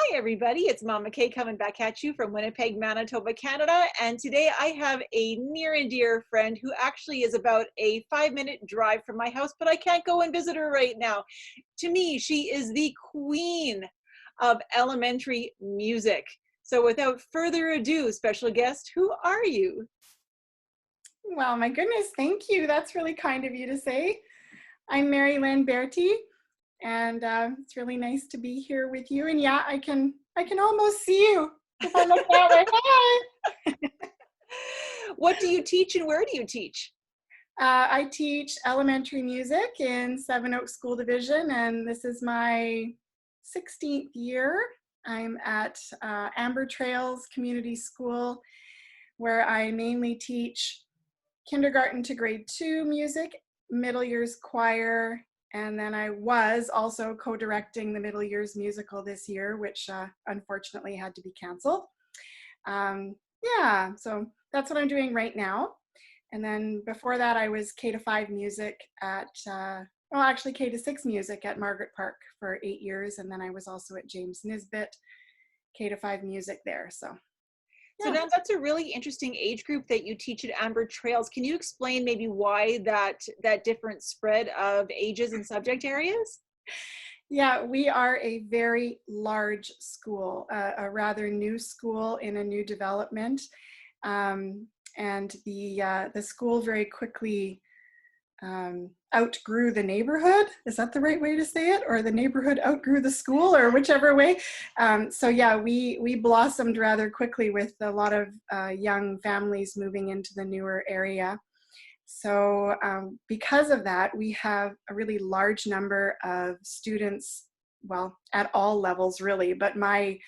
Hi, everybody. It's Mama Kay coming back at you from Winnipeg, Manitoba, Canada. And today I have a near and dear friend who actually is about a 5-minute drive from my house, but I can't go and visit her right now. To me, she is the queen of elementary music. So without further ado, special guest, who are you? Well, my goodness, thank you. That's really kind of you to say. I'm Mary-Lynn Berti, and it's really nice to be here with you. And yeah, I can almost see you if I look that way. Hi. What do you teach and where do you teach? I teach elementary music in Seven Oaks School Division, and this is my 16th year. I'm at Amber Trails Community School, where I mainly teach kindergarten to grade 2 music, middle years choir, and then I was also co-directing the middle years musical this year, which unfortunately had to be canceled. Yeah, so that's what I'm doing right now. And then before that, I was K-5 music at, well, actually K-6 music at Margaret Park for 8 years. And then I was also at James Nisbet, K-5 music there, so. So Yeah. now that's a really interesting age group that you teach at Amber Trails. Can you explain maybe why that different spread of ages and subject areas? Yeah, we are a very large school, a rather new school in a new development. And the school very quickly outgrew the neighborhood. Is that the right way to say it? Or the neighborhood outgrew the school, or whichever way. So yeah, we blossomed rather quickly with a lot of young families moving into the newer area. So because of that, we have a really large number of students, well, at all levels really, but I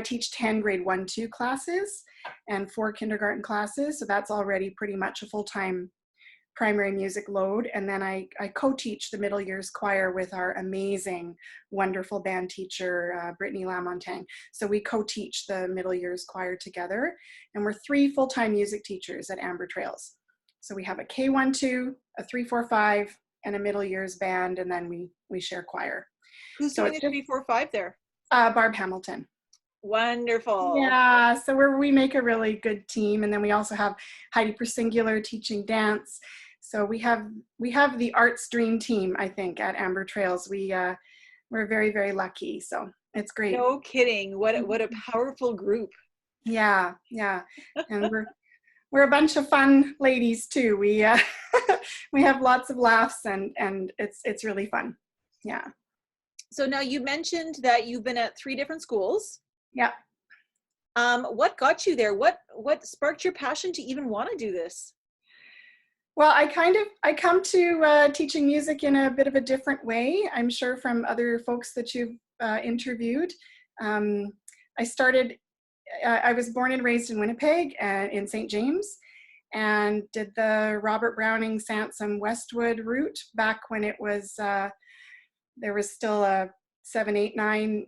teach 10 grade 1-2 classes and 4 kindergarten classes. So that's already pretty much a full-time primary music load. And then I co-teach the middle years choir with our amazing, wonderful band teacher, Brittany Lamontagne. So we co-teach the middle years choir together. And we're 3 full-time music teachers at Amber Trails. So we have a K-1-2, a 3-4-5, and a middle years band, and then we share choir. Who's So doing it's the just 3-4-5 there? Barb Hamilton. Wonderful. Yeah, so we make a really good team, and then we also have Heidi Persingular teaching dance. So we have the arts dream team, I think, at Amber Trails. We're very, very lucky, so it's great. No kidding. What a powerful group. Yeah, and we're a bunch of fun ladies too. We we have lots of laughs, and it's really fun. Yeah. So now you mentioned that you've been at 3 different schools. Yeah. What got you there? What sparked your passion to even want to do this? Well, I come to teaching music in a bit of a different way. I'm sure from other folks that you've interviewed. I started. I was born and raised in Winnipeg, in St. James, and did the Robert Browning Sansom Westwood route back when it was there was still a 7, 8, 9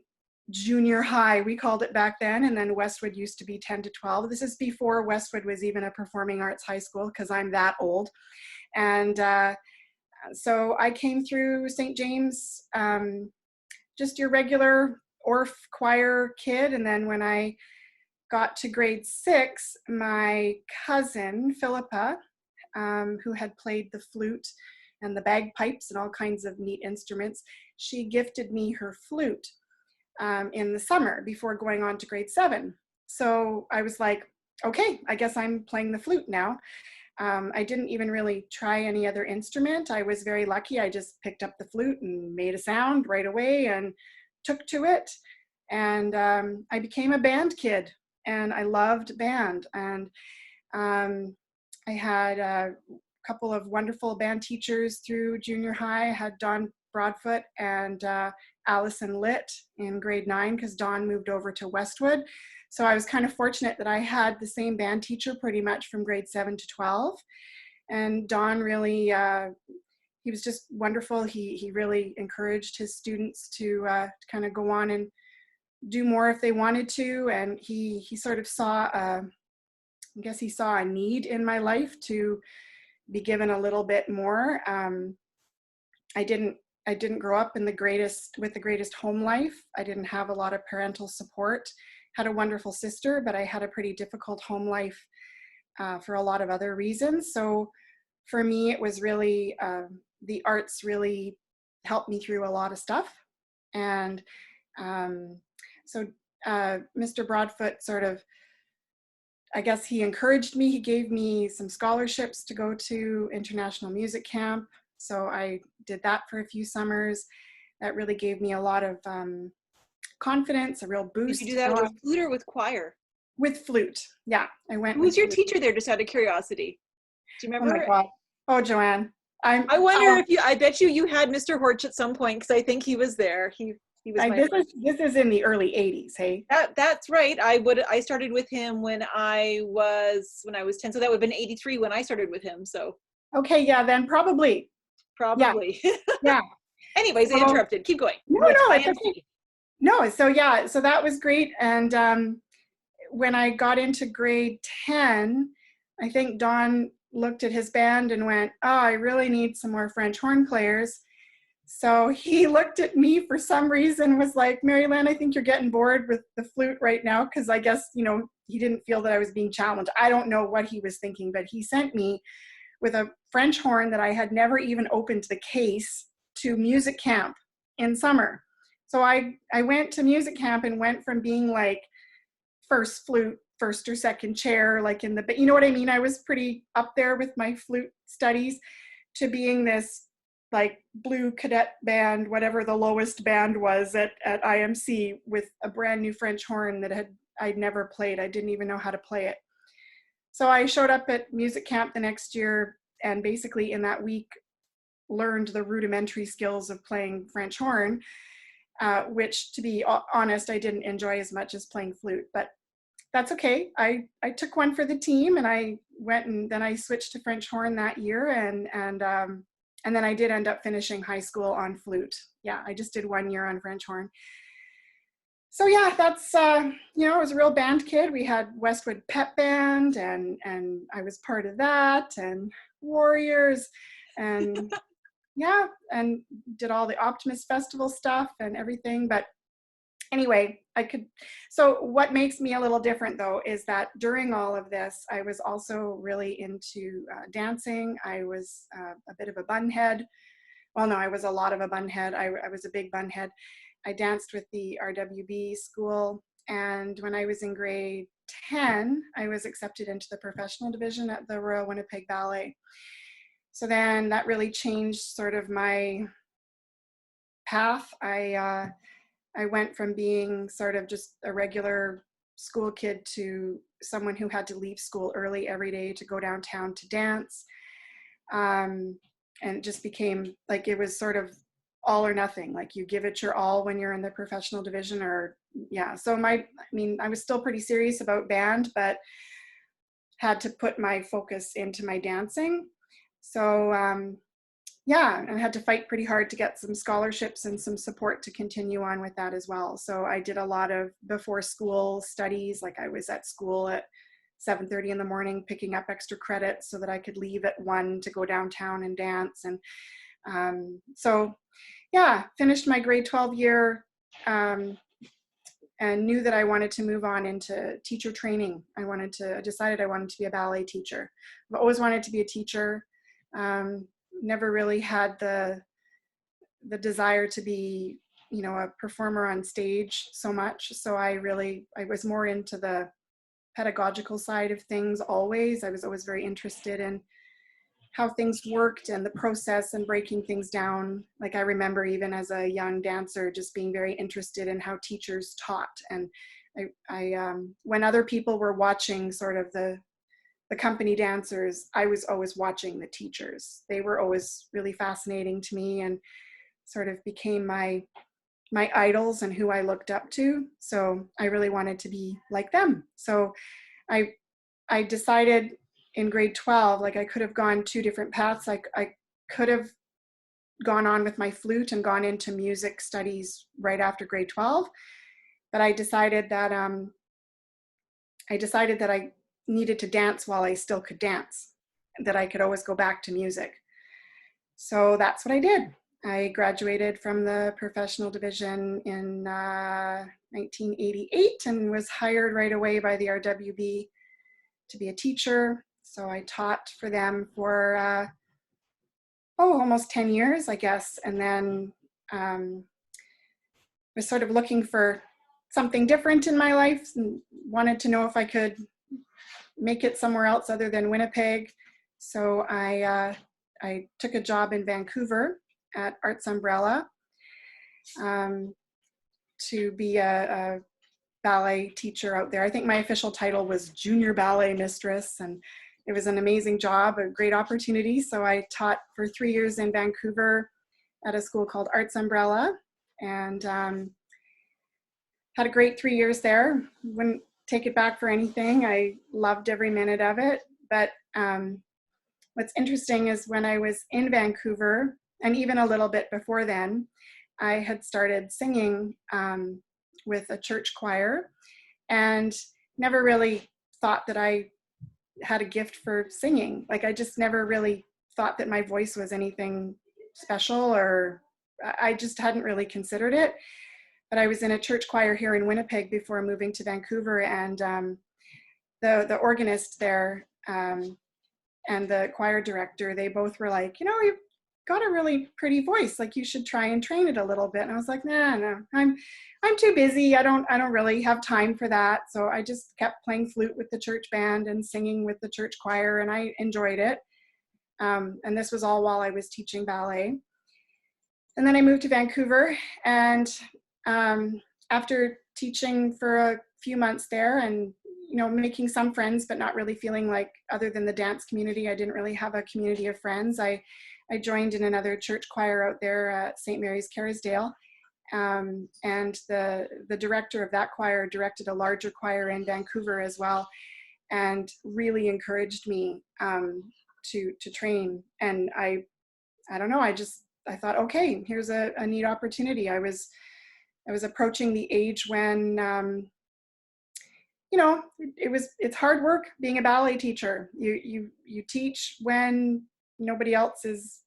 junior high, we called it back then, and then Westwood used to be 10 to 12. This is before Westwood was even a performing arts high school, because I'm that old. And so I came through St. James, just your regular Orff choir kid, and then when I got to grade 6, my cousin Philippa, who had played the flute and the bagpipes and all kinds of neat instruments, she gifted me her flute in the summer before going on to grade 7. So I was like, okay, I guess I'm playing the flute now. I didn't even really try any other instrument. I was very lucky. I just picked up the flute and made a sound right away and took to it. And I became a band kid, and I loved band. And I had a couple of wonderful band teachers through junior high. I had Dawn Broadfoot and Allison Litt in grade 9, because Dawn moved over to Westwood. So I was kind of fortunate that I had the same band teacher pretty much from grade 7 to 12. And Dawn really, he was just wonderful. He really encouraged his students to kind of go on and do more if they wanted to. And he sort of saw, I guess he saw a need in my life to be given a little bit more. I didn't I didn't grow up with the greatest home life. I didn't have a lot of parental support. Had a wonderful sister, but I had a pretty difficult home life for a lot of other reasons. So for me, it was really, the arts really helped me through a lot of stuff. And so Mr. Broadfoot sort of, I guess he encouraged me. He gave me some scholarships to go to international music camp. So I did that for a few summers. That really gave me a lot of confidence, a real boost. Did you do that with flute or with choir? With flute, yeah. I went. Who was your flute. teacher there, just out of curiosity? Do you remember? Oh my God. Oh, Joanne. I wonder if I bet you had Mr. Horch at some point, because I think he was there. He was my first. This is in the early 80s, hey? That's right. I started with him when I was 10, so that would have been 83 when I started with him. So okay, yeah, then probably. Yeah. Anyways, I interrupted. Keep going. No, it's okay. No, so yeah, so that was great. And when I got into grade 10, I think Don looked at his band and went, oh, I really need some more French horn players. So he looked at me for some reason, was like, Mary-Lynn, I think you're getting bored with the flute right now, because I guess, he didn't feel that I was being challenged. I don't know what he was thinking, but he sent me with a French horn that I had never even opened the case to music camp in summer. So I went to music camp and went from being like first flute, first or second chair, like in the, but you know what I mean? I was pretty up there with my flute studies, to being this like blue cadet band, whatever the lowest band was at IMC, with a brand new French horn that I'd never played. I didn't even know how to play it. So I showed up at music camp the next year, and basically in that week learned the rudimentary skills of playing French horn, which, to be honest, I didn't enjoy as much as playing flute, but that's okay. I took one for the team, and I went, and then I switched to French horn that year, and then I did end up finishing high school on flute. Yeah, I just did 1 year on French horn. So yeah, that's, I was a real band kid. We had Westwood Pep Band, and I was part of that, and Warriors, and yeah, and did all the Optimist Festival stuff and everything. But anyway, so what makes me a little different though, is that during all of this, I was also really into dancing. I was a bit of a bunhead. Well, no, I was a lot of a bunhead. I was a big bunhead. I danced with the RWB school, and when I was in grade 10, I was accepted into the professional division at the Royal Winnipeg Ballet. So then that really changed sort of my path. I went from being sort of just a regular school kid to someone who had to leave school early every day to go downtown to dance. And it just became like, it was sort of all or nothing. Like, you give it your all when you're in the professional division, or yeah. So I was still pretty serious about band, but had to put my focus into my dancing. So yeah, I had to fight pretty hard to get some scholarships and some support to continue on with that as well. So I did a lot of before school studies. Like, I was at school at 7:30 in the morning picking up extra credits so that I could leave at 1 to go downtown and dance. And so yeah, finished my grade 12 year, and knew that I wanted to move on into teacher training. I decided I wanted to be a ballet teacher. I've always wanted to be a teacher. Never really had the desire to be, a performer on stage so much. So I was more into the pedagogical side of things always. I was always very interested in how things worked and the process and breaking things down. Like, I remember even as a young dancer just being very interested in how teachers taught. And I when other people were watching sort of the company dancers, I was always watching the teachers. They were always really fascinating to me, and sort of became my idols and who I looked up to. So I really wanted to be like them. So I decided in grade 12, like, I could have gone 2 different paths. I could have gone on with my flute and gone into music studies right after grade 12. But I decided that I needed to dance while I still could dance, that I could always go back to music. So that's what I did. I graduated from the professional division in 1988 and was hired right away by the RWB to be a teacher. So I taught for them for almost 10 years, I guess. And then was sort of looking for something different in my life and wanted to know if I could make it somewhere else other than Winnipeg. So I took a job in Vancouver at Arts Umbrella to be a ballet teacher out there. I think my official title was junior ballet mistress, and it was an amazing job, a great opportunity. So I taught for 3 years in Vancouver at a school called Arts Umbrella, and had a great 3 years there. Wouldn't take it back for anything. I loved every minute of it. But what's interesting is when I was in Vancouver, and even a little bit before then, I had started singing with a church choir, and never really thought that I had a gift for singing. Like, I just never really thought that my voice was anything special, or I just hadn't really considered it. But I was in a church choir here in Winnipeg before moving to Vancouver, and the organist there and the choir director, they both were like, you know, you've got a really pretty voice, like you should try and train it a little bit. And I was like, no, I'm too busy. I don't really have time for that. So I just kept playing flute with the church band and singing with the church choir, and I enjoyed it. And this was all while I was teaching ballet. And then I moved to Vancouver, and after teaching for a few months there and, you know, making some friends, but not really feeling like, other than the dance community, I didn't really have a community of friends. I joined in another church choir out there at St. Mary's Kerrisdale. And the director of that choir directed a larger choir in Vancouver as well, and really encouraged me to train. And I don't know, I thought, okay, here's a neat opportunity. I was approaching the age when, you know, it's hard work being a ballet teacher. You teach when nobody else is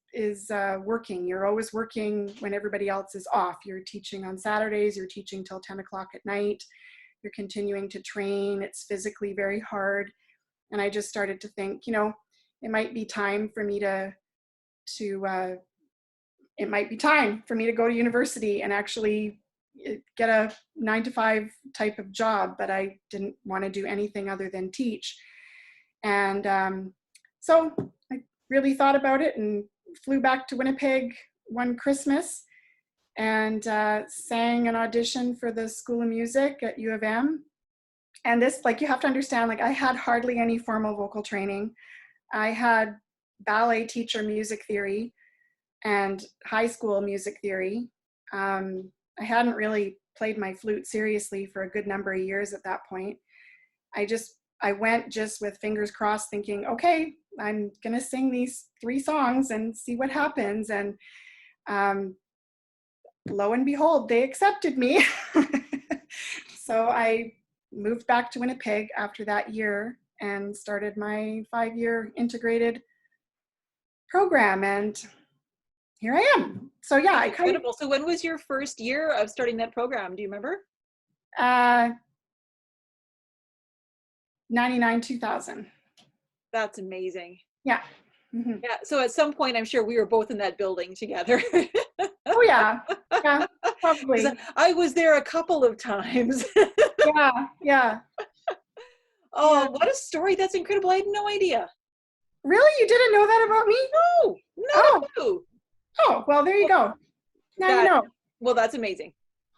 working. You're always working when everybody else is off. You're teaching on Saturdays, you're teaching till 10 o'clock at night. You're continuing to train. It's physically very hard. And I just started to think, you know, it might be time for me to go to university and actually get a 9-to-5 type of job, but I didn't want to do anything other than teach. And so I really thought about it and flew back to Winnipeg one Christmas and sang an audition for the School of Music at U of M. And this, like, you have to understand, like, I had hardly any formal vocal training. I had ballet teacher music theory and high school music theory. I hadn't really played my flute seriously for a good number of years at that point. I went just with fingers crossed, thinking, okay, I'm gonna sing these 3 songs and see what happens. And lo and behold, they accepted me. So I moved back to Winnipeg after that year and started my 5-year integrated program, and here I am. So yeah, I kind Incredible. So when was your first year of starting that program? Do you remember? 99, 2000. That's amazing. Yeah. Mm-hmm. Yeah. So at some point, I'm sure we were both in that building together. Oh yeah. Yeah, probably. I was there a couple of times. Yeah. Oh, yeah. What a story. That's incredible. I had no idea. Really? You didn't know that about me? No. Oh, well, there you go. Now you know. Well, that's amazing.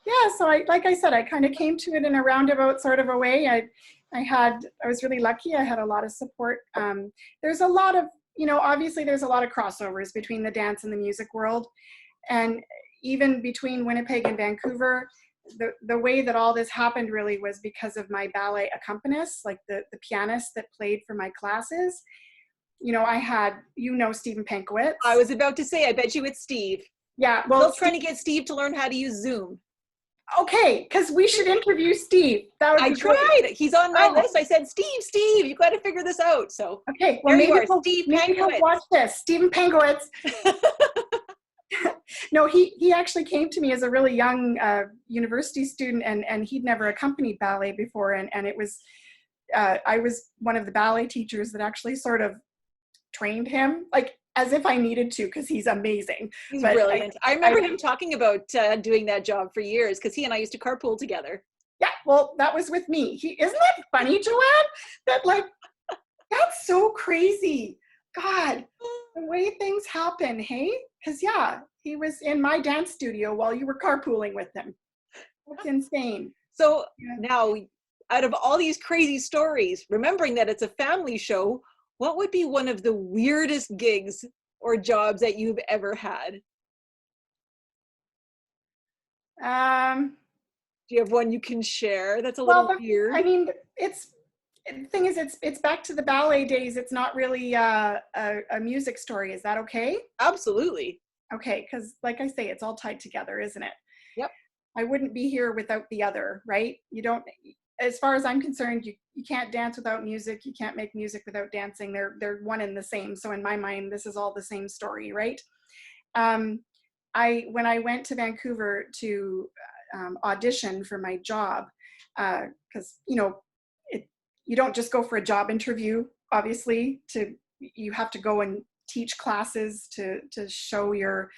Yeah, so like I said, I kind of came to it in a roundabout sort of a way. I was really lucky. I had a lot of support. There's a lot of, you know, obviously there's a lot of crossovers between the dance and the music world. And even between Winnipeg and Vancouver, the way that all this happened really was because of my ballet accompanist, like the pianist that played for my classes. You know, I had, you know, Stephen Pankowitz. I was about to say, I bet you it's Steve. Yeah. Well, still trying to get Steve to learn how to use Zoom. Okay, because we should interview Steve. That would be tried. Great. He's on my list. I said, Steve, you got to figure this out. So okay, well, maybe Steve Pankowitz. Watch this, Stephen Pankowitz. No, he actually came to me as a really young university student, and he'd never accompanied ballet before, and it was I was one of the ballet teachers that actually sort of trained him, like as if I needed to, because he's amazing. He's But brilliant. I I remember him talking about doing that job for years because he and I used to carpool together. yeah, well, that was with me. Isn't that funny, Joanne? That like that's so crazy. God, the way things happen, hey? Because yeah, he was in my dance studio while you were carpooling with him. That's insane. So Yeah. now, out of all these crazy stories, remembering that it's a family show, what would be one of the weirdest gigs or jobs that you've ever had? Do you have one you can share that's a Well, little I weird? mean, the thing is, it's back to the ballet days. It's not really a music story. Is that okay? Absolutely. Okay, because like I say, it's all tied together, isn't it? Yep. I wouldn't be here without the other, right? You don't, as far as I'm concerned, you can't dance without music. You can't make music without dancing. They're one and the same. So in my mind, this is all the same story, right? Um, when I went to Vancouver to audition for my job, because you don't just go for a job interview. Obviously, you have to go and teach classes to show your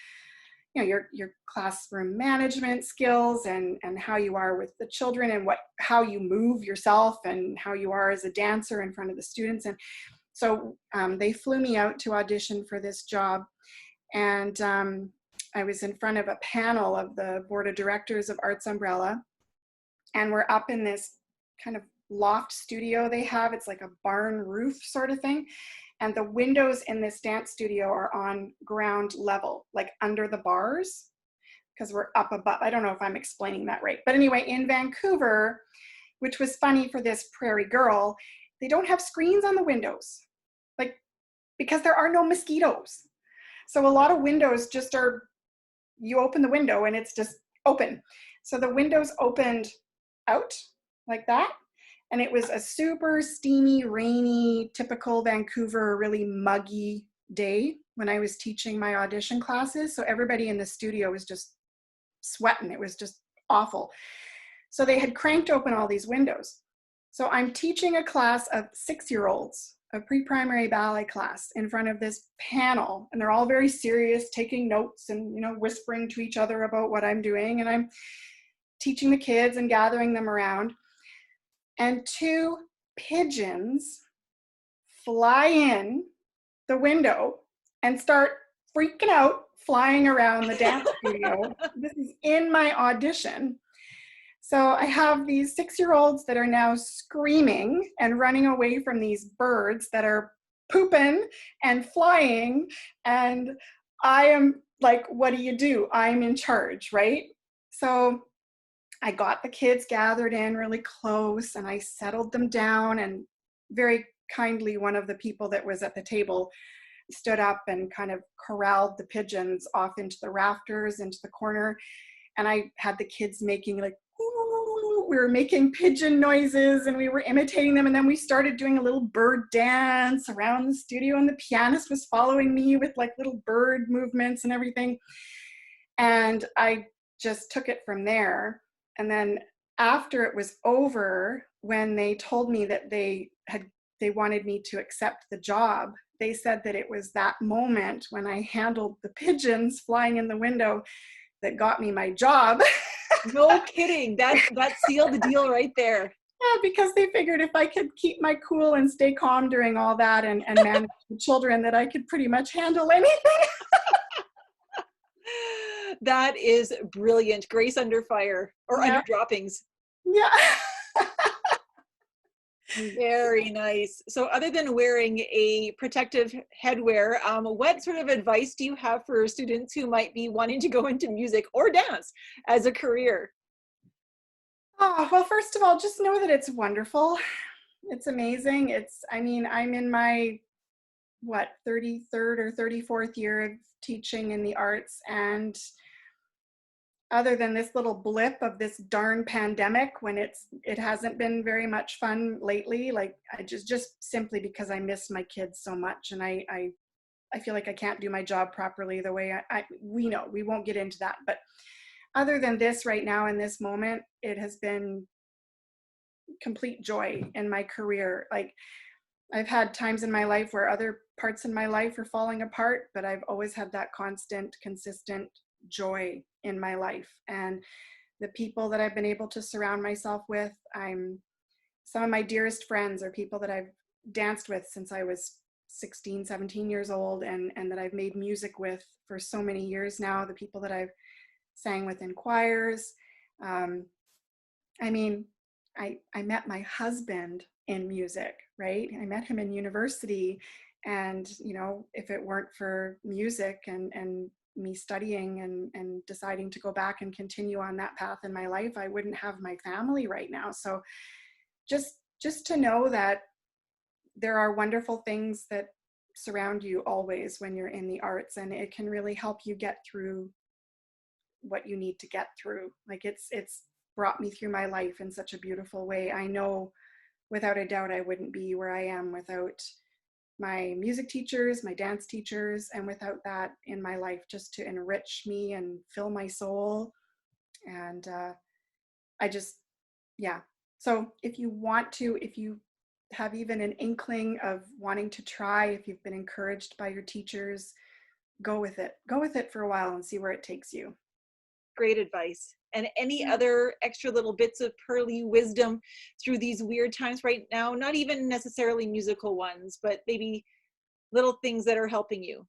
classroom management skills and how you are with the children and how you move yourself and how you are as a dancer in front of the students. And so they flew me out to audition for this job, and I was in front of a panel of the board of directors of Arts Umbrella, and we're up in this kind of loft studio they have. It's like a barn roof sort of thing. And the windows in this dance studio are on ground level, like under the bars, because we're up above. I don't know if I'm explaining that right. But anyway, in Vancouver, which was funny for this prairie girl, they don't have screens on the windows, like, because there are no mosquitoes. So a lot of windows just are, you open the window and it's just open. So the windows opened out like that. And it was a super steamy, rainy, typical Vancouver, really muggy day when I was teaching my audition classes. So everybody in the studio was just sweating. It was just awful. So they had cranked open all these windows. So I'm teaching a class of 6-year-olds, a pre-primary ballet class, in front of this panel. And they're all very serious, taking notes and, whispering to each other about what I'm doing. And I'm teaching the kids and gathering them around. And 2 pigeons fly in the window and start freaking out, flying around the dance studio. This is in my audition. So I have these 6-year-olds that are now screaming and running away from these birds that are pooping and flying. And I am like, what do you do? I'm in charge, right? So I got the kids gathered in really close and I settled them down, and very kindly one of the people that was at the table stood up and kind of corralled the pigeons off into the rafters, into the corner. And I had the kids making like, ooh, we were making pigeon noises and we were imitating them. And then we started doing a little bird dance around the studio, and the pianist was following me with like little bird movements and everything. And I just took it from there. And then after it was over, when they told me that they wanted me to accept the job, they said that it was that moment when I handled the pigeons flying in the window that got me my job. No kidding. That sealed the deal right there. Yeah, because they figured if I could keep my cool and stay calm during all that and manage the children, that I could pretty much handle anything. That is brilliant. Grace under fire, or Yeah. under droppings. Yeah. Very nice. So other than wearing a protective headwear, what sort of advice do you have for students who might be wanting to go into music or dance as a career? Oh, well, first of all, just know that it's wonderful. It's amazing. I'm in my, 33rd or 34th year of teaching in the arts. And other than this little blip of this darn pandemic, when it hasn't been very much fun lately, like I just simply because I miss my kids so much. And I I feel like I can't do my job properly the way we know. We won't get into that. But other than this right now in this moment, it has been complete joy in my career. Like, I've had times in my life where other parts in my life are falling apart, but I've always had that constant, consistent joy in my life. And the people that I've been able to surround myself with, some of my dearest friends are people that I've danced with since I was 16, 17 years old, and that I've made music with for so many years now, the people that I've sang with in choirs. I mean, I met my husband in music, right? I met him in university, and you know, if it weren't for music and me studying and deciding to go back and continue on that path in my life, I wouldn't have my family right now. So just to know that there are wonderful things that surround you always when you're in the arts, and it can really help you get through what you need to get through. Like, it's brought me through my life in such a beautiful way. I know without a doubt I wouldn't be where I am without my music teachers, my dance teachers, and without that in my life, just to enrich me and fill my soul. And I just, yeah. So if you have even an inkling of wanting to try, if you've been encouraged by your teachers, go with it for a while and see where it takes you. Great advice. And any other extra little bits of pearly wisdom through these weird times right now? Not even necessarily musical ones, but maybe little things that are helping you.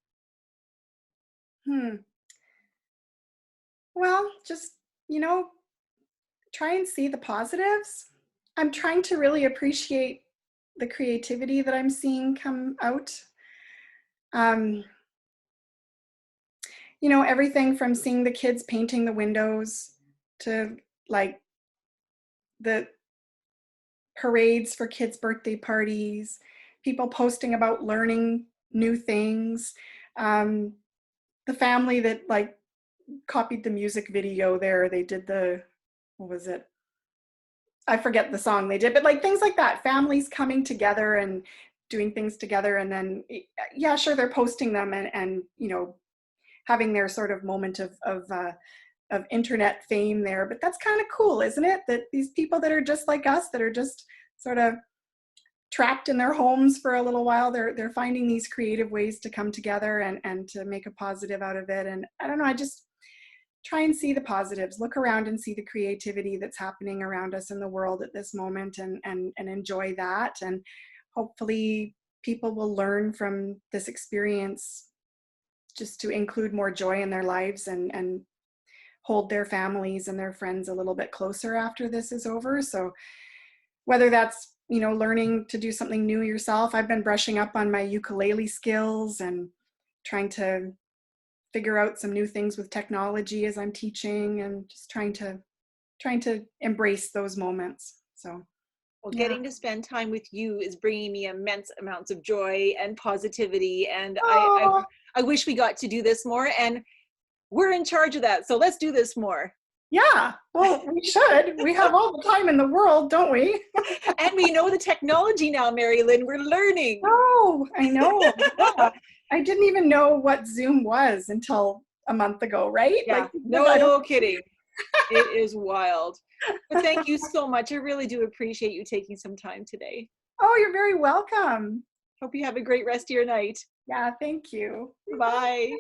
Well, just, try and see the positives. I'm trying to really appreciate the creativity that I'm seeing come out. Everything from seeing the kids painting the windows to like the parades for kids' birthday parties, people posting about learning new things. The family that like copied the music video there, they did what was it? I forget the song they did, but like things like that, families coming together and doing things together. And then, yeah, sure, they're posting them and having their sort of moment of internet fame there. But that's kind of cool, isn't it? That these people that are just like us, that are just sort of trapped in their homes for a little while, they're finding these creative ways to come together and to make a positive out of it. And I don't know, I just try and see the positives, look around and see the creativity that's happening around us in the world at this moment, and enjoy that. And hopefully people will learn from this experience just to include more joy in their lives and hold their families and their friends a little bit closer after this is over. So whether that's, learning to do something new yourself. I've been brushing up on my ukulele skills and trying to figure out some new things with technology as I'm teaching, and just trying to embrace those moments. So, well, getting to spend time with you is bringing me immense amounts of joy and positivity. And I wish we got to do this more, and we're in charge of that. So let's do this more. Yeah, well, we should. We have all the time in the world, don't we? And we know the technology now, Mary-Lynn. We're learning. Oh, I know. Yeah. I didn't even know what Zoom was until a month ago, right? Yeah, like, no kidding. It is wild. But thank you so much. I really do appreciate you taking some time today. Oh, you're very welcome. Hope you have a great rest of your night. Yeah, thank you. Bye.